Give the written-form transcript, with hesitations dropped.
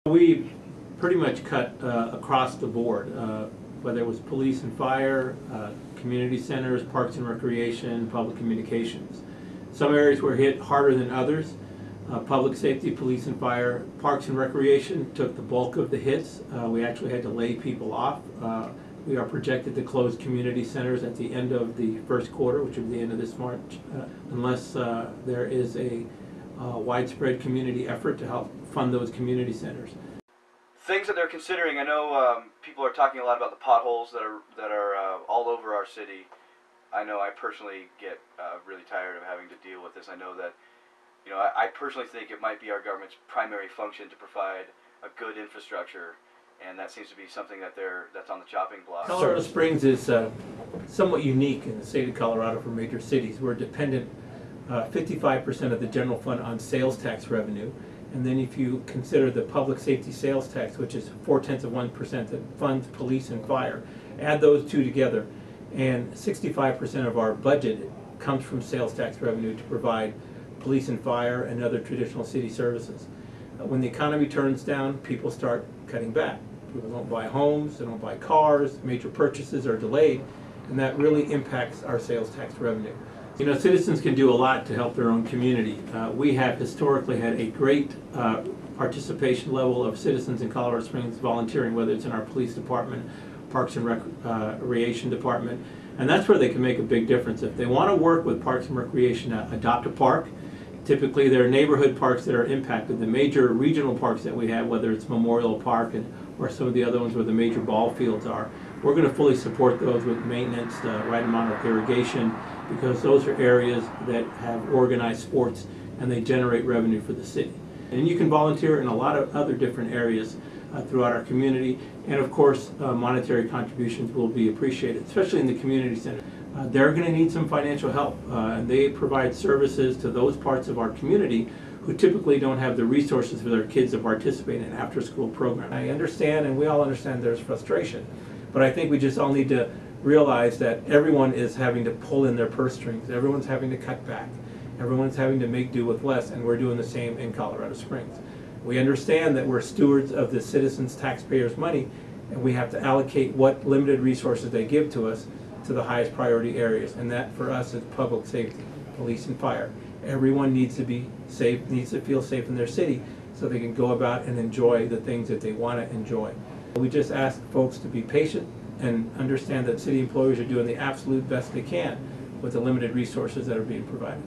We pretty much cut across the board, whether it was police and fire, community centers, parks and recreation, public communications. Some areas were hit harder than others. Public safety, police and fire, parks and recreation took the bulk of the hits. We actually had to lay people off. We are projected to close community centers at the end of the first quarter, which will be the end of this March, unless there is a widespread community effort to help fund those community centers. Things that they're considering, I know people are talking a lot about the potholes that are all over our city. I know I personally get really tired of having to deal with this. I know that, you know, I personally think it might be our government's primary function to provide a good infrastructure, and that seems to be something that's on the chopping block. Colorado Springs is somewhat unique in the state of Colorado for major cities. We're dependent 55% of the general fund on sales tax revenue. And then if you consider the public safety sales tax, which is 0.4% that funds police and fire, add those two together, and 65% of our budget comes from sales tax revenue to provide police and fire and other traditional city services. When the economy turns down, people start cutting back. People don't buy homes, they don't buy cars, major purchases are delayed, and that really impacts our sales tax revenue. You know, citizens can do a lot to help their own community. We have historically had a great participation level of citizens in Colorado Springs volunteering, whether it's in our police department, parks and recreation department, and that's where they can make a big difference. If they want to work with parks and recreation, adopt a park. Typically, there are neighborhood parks that are impacted. The major regional parks that we have, whether it's Memorial Park or some of the other ones where the major ball fields are, we're going to fully support those with maintenance, the right amount of irrigation, because those are areas that have organized sports and they generate revenue for the city. And you can volunteer in a lot of other different areas throughout our community, and of course monetary contributions will be appreciated, especially in the community center. They're going to need some financial help, and they provide services to those parts of our community who typically don't have the resources for their kids to participate in after-school programs. I understand, and we all understand there's frustration, but I think we just all need to realize that everyone is having to pull in their purse strings. Everyone's having to cut back. Everyone's having to make do with less, and we're doing the same in Colorado Springs. We understand that we're stewards of the citizens' taxpayers' money, and we have to allocate what limited resources they give to us to the highest priority areas, and that for us is public safety, police and fire. Everyone needs to be safe, needs to feel safe in their city so they can go about and enjoy the things that they want to enjoy. We just ask folks to be patient and understand that city employees are doing the absolute best they can with the limited resources that are being provided.